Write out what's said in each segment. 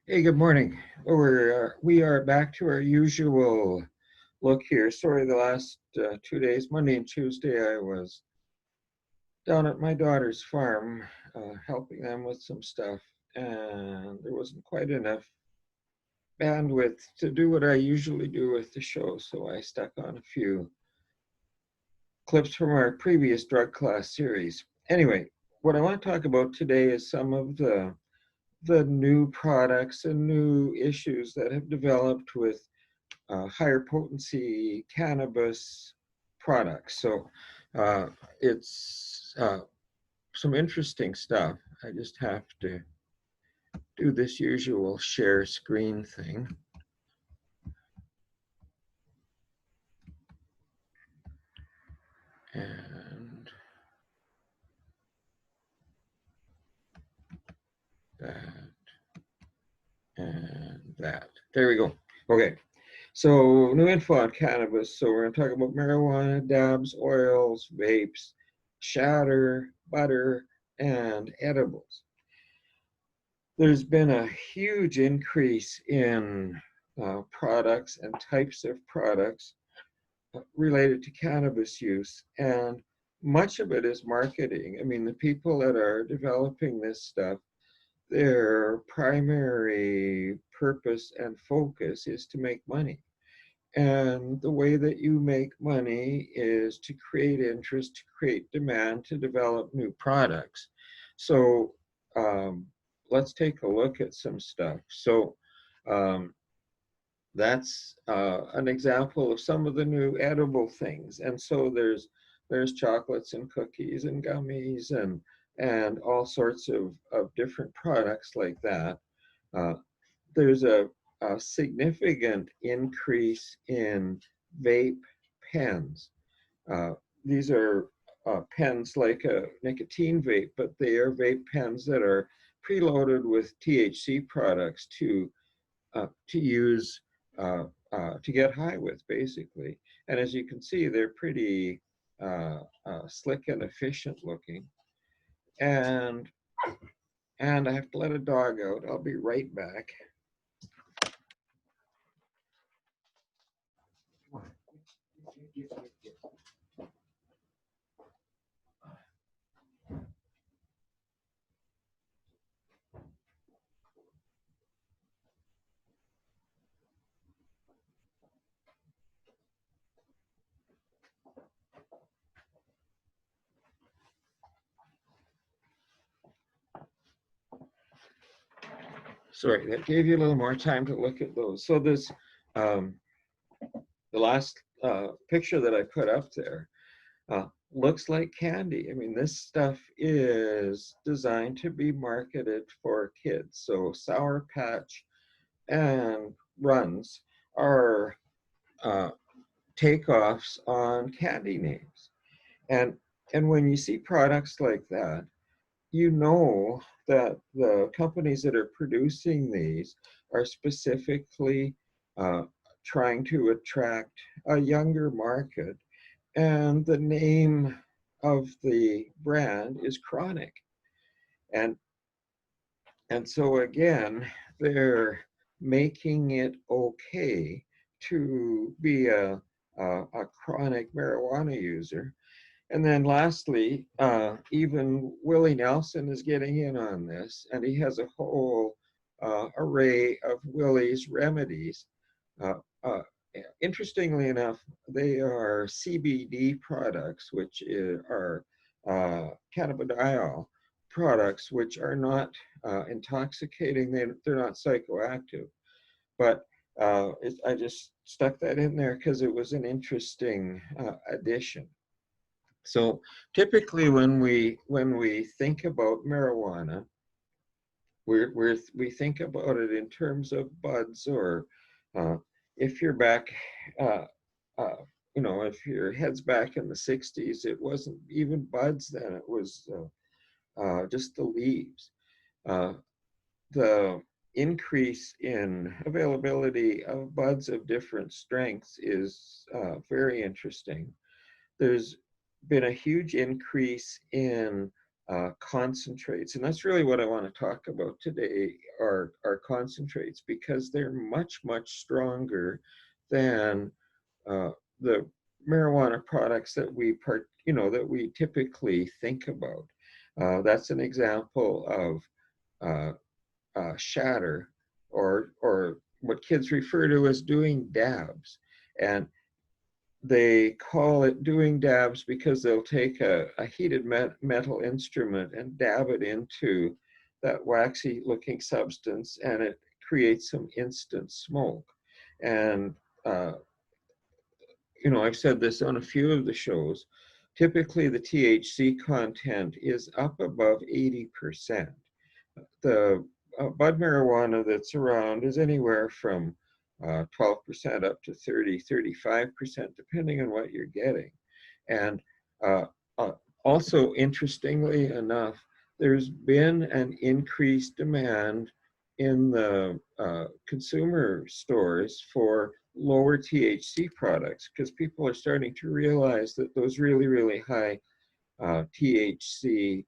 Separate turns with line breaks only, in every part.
Hey, good morning. We are back to our usual look here. Sorry, the last 2 days, Monday and Tuesday, I was down at my daughter's farm helping them with some stuff, and there wasn't quite enough bandwidth to do what I usually do with the show, so I stuck on a few clips from our previous drug class series. Anyway, what I want to talk about today is some of the new products and new issues that have developed with higher potency cannabis products. So uh, it's some interesting stuff. I just have to do this usual share screen thing. And that and that. There we go. Okay. So new info on cannabis. So we're going to talk about marijuana, dabs, oils, vapes, shatter, butter, and edibles. There's been a huge increase in products and types of products related to cannabis use, and much of it is marketing. I mean, the people that are developing this stuff, their primary purpose and focus is to make money. And the way that you make money is to create interest, to create demand, to develop new products. So um, let's take a look at some stuff. So um, that's an example of some of the new edible things. And so there's chocolates and cookies and gummies and all sorts of different products like that. Uh, there's a significant increase in vape pens. Uh, these are pens like a nicotine vape, but they are vape pens that are preloaded with THC products to use to get high with, basically. And as you can see, they're pretty slick and efficient looking. And and I have to let a dog out. I'll be right back. Sorry, that gave you a little more time to look at those. So this, um, the last picture that I put up there looks like candy. I mean, this stuff is designed to be marketed for kids. So Sour Patch and Runs are uh, takeoffs on candy names. And and when you see products like that, you know that the companies that are producing these are specifically uh, trying to attract a younger market. And the name of the brand is Chronic. And, and so again, they're making it okay to be a chronic marijuana user. And then lastly, even Willie Nelson is getting in on this, and he has a whole array of Willie's remedies. Uh, uh, Interestingly enough, they are CBD products, which are cannabidiol products, which are not intoxicating. They're not psychoactive. But I just stuck that in there because it was an interesting addition. So typically when we think about marijuana, we think about it in terms of buds, or uh, if you're back, uh, uh, if your head's back in the 60s, it wasn't even buds then, it was just the leaves. Uh, the increase in availability of buds of different strengths is very interesting. There's been a huge increase in concentrates. And that's really what I want to talk about today, are concentrates, because they're much, much stronger than the marijuana products that that we typically think about. That's an example of shatter, or what kids refer to as doing dabs. And they call it doing dabs because they'll take a heated metal instrument and dab it into that waxy looking substance, and it creates some instant smoke. And I've said this on a few of the shows, typically the THC content is up above 80%. The bud marijuana that's around is anywhere from 12% up to 35%, depending on what you're getting. And uh, uh, also, interestingly enough, there's been an increased demand in the consumer stores for lower THC products, because people are starting to realize that those really, really high THC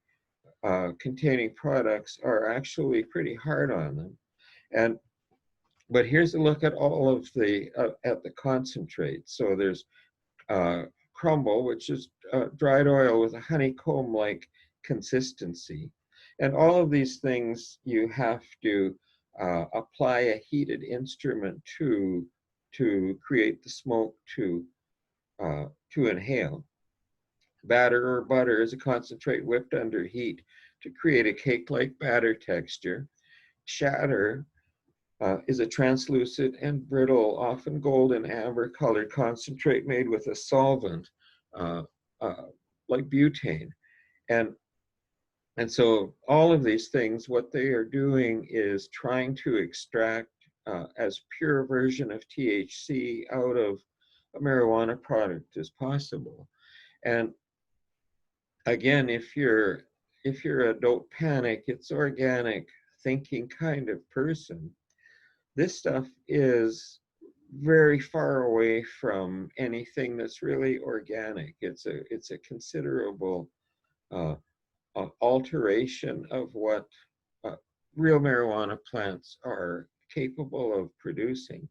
containing products are actually pretty hard on them. But here's a look at all of the concentrate. So there's crumble, which is dried oil with a honeycomb-like consistency. And all of these things you have to apply a heated instrument to create the smoke to inhale. Batter or butter is a concentrate whipped under heat to create a cake-like batter texture. Shatter is a translucent and brittle, often golden amber colored concentrate made with a solvent uh, uh, like butane. And, and so all of these things, what they are doing is trying to extract as pure a version of THC out of a marijuana product as possible. And again, if you're a dope panic, it's organic thinking kind of person, this stuff is very far away from anything that's really organic. It's a considerable alteration of what real marijuana plants are capable of producing.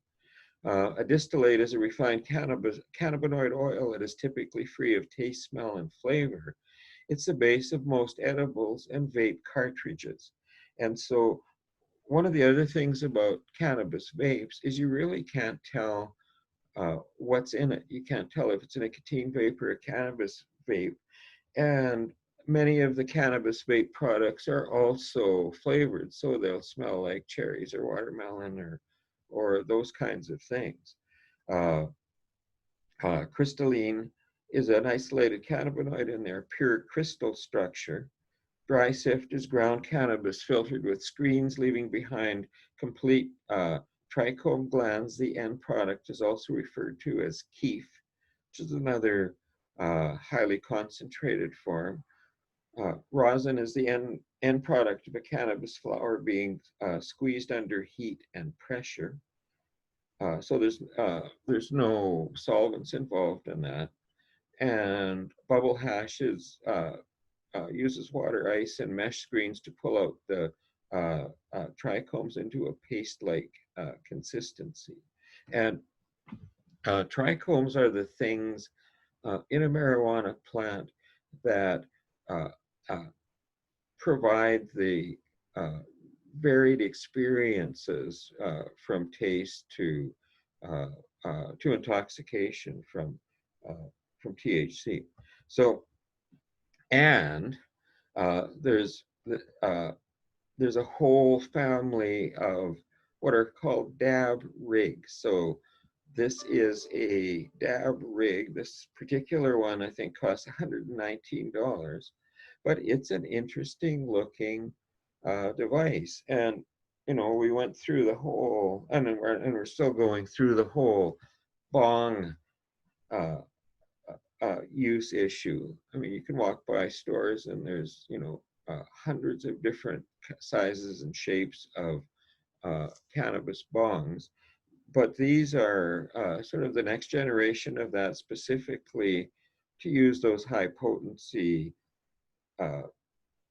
A distillate is a refined cannabinoid oil that is typically free of taste, smell, and flavor. It's the base of most edibles and vape cartridges. And so one of the other things about cannabis vapes is you really can't tell what's in it. You can't tell if it's a nicotine vape or a cannabis vape. And many of the cannabis vape products are also flavored, so they'll smell like cherries or watermelon or those kinds of things. Uh, Crystalline is an isolated cannabinoid in their pure crystal structure. Dry sift is ground cannabis filtered with screens, leaving behind complete trichome glands. The end product is also referred to as keef, which is another highly concentrated form. Rosin is the end product of a cannabis flower being squeezed under heat and pressure. So there's no solvents involved in that. And bubble hash uses water, ice, and mesh screens to pull out the trichomes into a paste-like consistency. And trichomes are the things in a marijuana plant that uh, uh, provide the varied experiences from taste to intoxication from THC. So, and there's a whole family of what are called dab rigs. So this is a dab rig. This particular one, I think, costs $119, but it's an interesting looking device. And, we went through the whole, and we're still going through the whole bong uh, use issue. I mean, you can walk by stores and there's, hundreds of different sizes and shapes of cannabis bongs. But these are sort of the next generation of that, specifically to use those high potency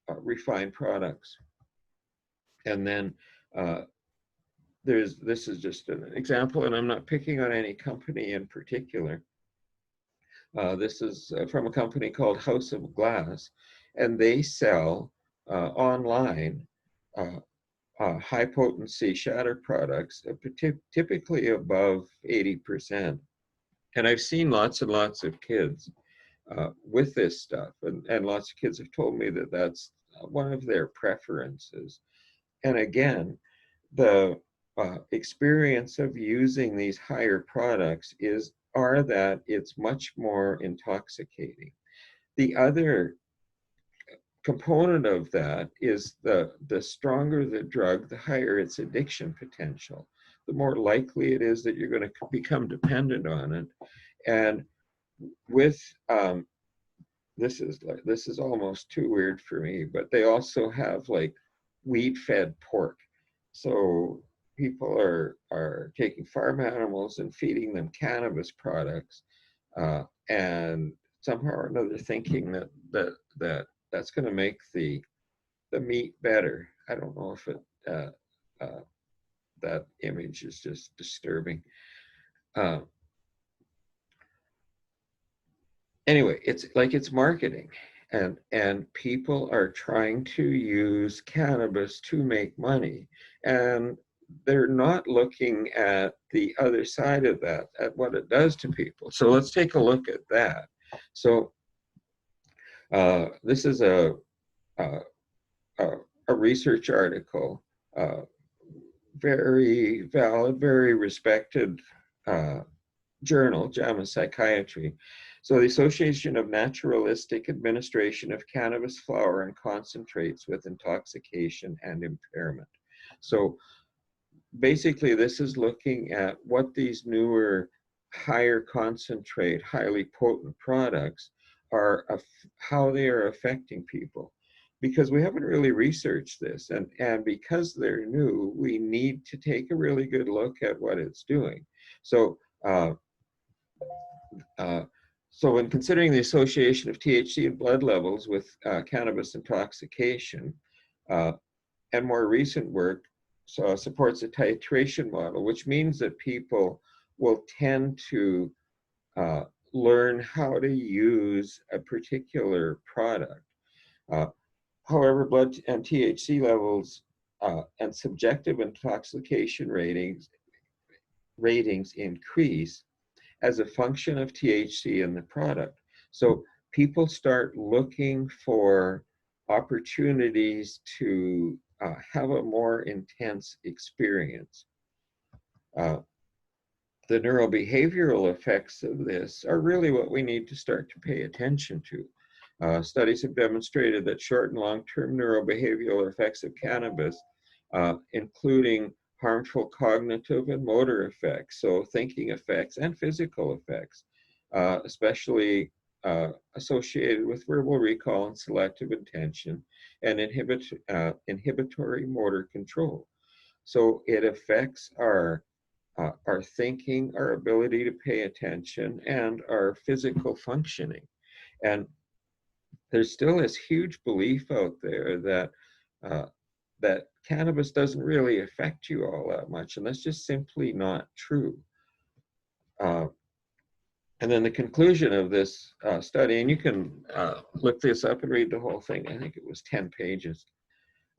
refined products. And then this is just an example, and I'm not picking on any company in particular. This is from a company called House of Glass, and they sell online high potency shatter products, typically above 80%. And I've seen lots and lots of kids with this stuff, and lots of kids have told me that that's one of their preferences. And again, the experience of using these higher products are that it's much more intoxicating. The other component of that is the stronger the drug, the higher its addiction potential, the more likely it is that you're going to become dependent on it. And with this is almost too weird for me, but they also have like weed-fed pork. So people are taking farm animals and feeding them cannabis products, and somehow or another thinking that's going to make the meat better. I don't know if that image is just disturbing. Anyway, it's marketing, and people are trying to use cannabis to make money, and they're not looking at the other side of that, at what it does to people. So let's take a look at that. So this is a research article, very valid, very respected journal, JAMA Psychiatry. So the Association of Naturalistic Administration of Cannabis Flower and Concentrates with Intoxication and Impairment. So basically this is looking at what these newer, higher concentrate, highly potent products are, how they are affecting people. Because we haven't really researched this, and because they're new, we need to take a really good look at what it's doing. So so when considering the association of THC in blood levels with cannabis intoxication, and more recent work supports a titration model, which means that people will tend to learn how to use a particular product. However, blood and THC levels and subjective intoxication ratings increase as a function of THC in the product. So people start looking for opportunities to have a more intense experience. The neurobehavioral effects of this are really what we need to start to pay attention to. Studies have demonstrated that short and long-term neurobehavioral effects of cannabis, including harmful cognitive and motor effects, so thinking effects and physical effects, especially associated with verbal recall and selective attention and inhibitory motor control. So it affects our thinking, our ability to pay attention, and our physical functioning. And there's still this huge belief out there that that cannabis doesn't really affect you all that much, and that's just simply not true. And then the conclusion of this study, and you can look this up and read the whole thing, I think it was 10 pages.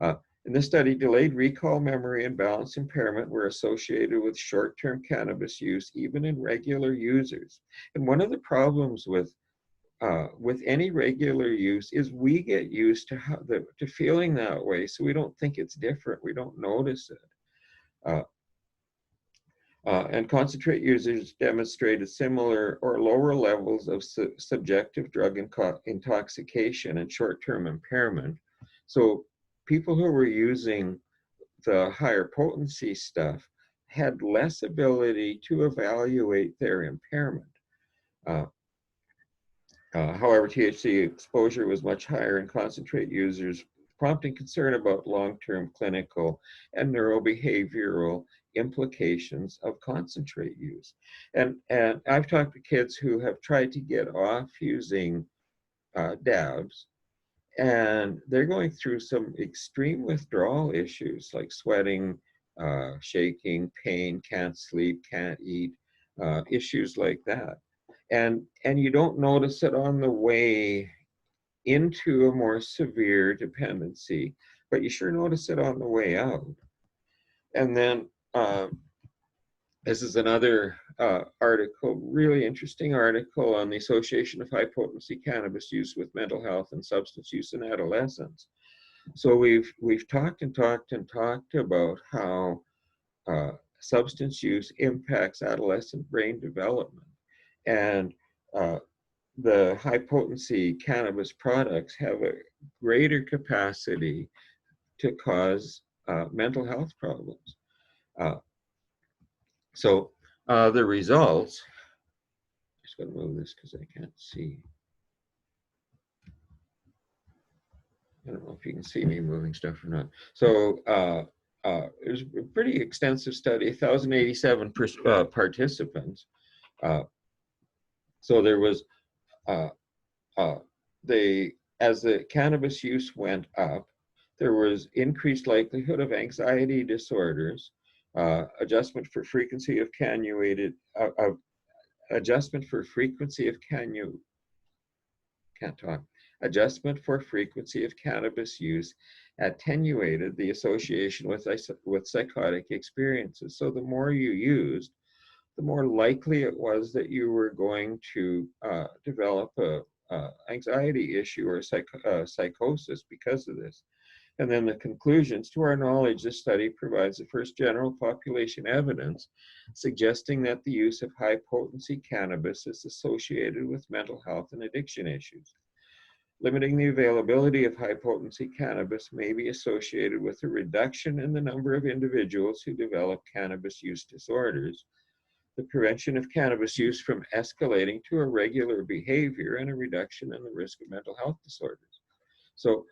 In this study, delayed recall, memory, and balance impairment were associated with short-term cannabis use, even in regular users. And one of the problems with any regular use is we get used to feeling that way, so we don't think it's different. We don't notice it. And concentrate users demonstrated similar or lower levels of subjective drug intoxication and short-term impairment. So people who were using the higher potency stuff had less ability to evaluate their impairment. However, THC exposure was much higher in concentrate users, prompting concern about long-term clinical and neurobehavioral implications of concentrate use. And I've talked to kids who have tried to get off using dabs, and they're going through some extreme withdrawal issues like sweating, shaking, pain, can't sleep, can't eat, issues like that. And you don't notice it on the way into a more severe dependency, but you sure notice it on the way out. And then this is another article, really interesting article on the association of high potency cannabis use with mental health and substance use in adolescents. So we've talked and talked and talked about how substance use impacts adolescent brain development, and the high potency cannabis products have a greater capacity to cause mental health problems. So the results, I'm just going to move this because I can't see. I don't know if you can see me moving stuff or not. So it was a pretty extensive study, 1,087 participants. So there was, as the cannabis use went up, there was increased likelihood of anxiety disorders, adjustment for frequency of adjustment for frequency of adjustment for frequency of cannabis use attenuated the association with psychotic experiences. So the more you used, the more likely it was that you were going to develop a anxiety issue or psychosis because of this. And then the conclusions: to our knowledge, this study provides the first general population evidence suggesting that the use of high potency cannabis is associated with mental health and addiction issues. Limiting the availability of high potency cannabis may be associated with a reduction in the number of individuals who develop cannabis use disorders, the prevention of cannabis use from escalating to a regular behavior, and a reduction in the risk of mental health disorders. So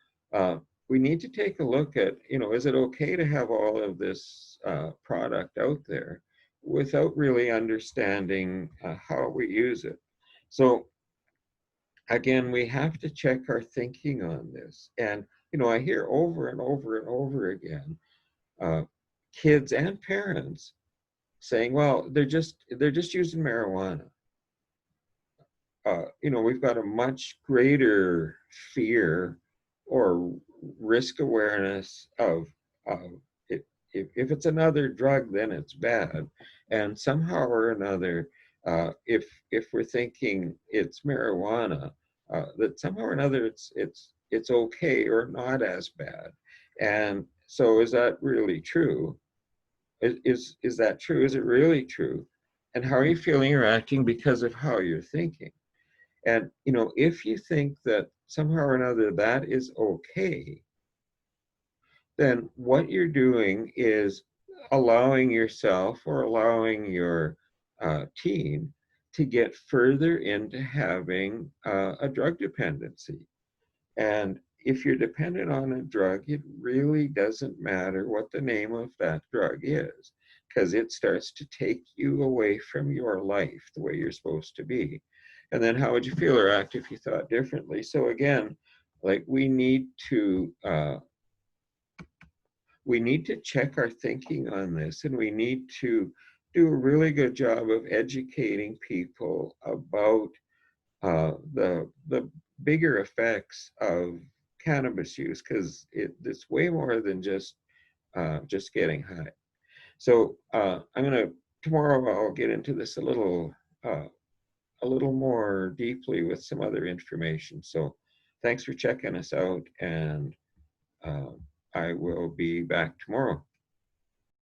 we need to take a look at, is it okay to have all of this product out there without really understanding how we use it? So again, we have to check our thinking on this. And, I hear over and over and over again, kids and parents saying, well, they're just using marijuana. We've got a much greater fear or risk awareness of if it's another drug, then it's bad. And somehow or another, if we're thinking it's marijuana, that somehow or another it's okay or not as bad. And so is that really true? Is that true? Is it really true? And how are you feeling or acting because of how you're thinking? And, if you think that somehow or another that is okay, then what you're doing is allowing yourself or allowing your teen to get further into having a drug dependency. And if you're dependent on a drug, it really doesn't matter what the name of that drug is, because it starts to take you away from your life the way you're supposed to be. And then how would you feel or act if you thought differently? So again, like we need to check our thinking on this, and we need to do a really good job of educating people about the bigger effects of cannabis use, because it's way more than just getting high. So tomorrow I'll get into this a little more deeply with some other information. So thanks for checking us out, and I will be back tomorrow.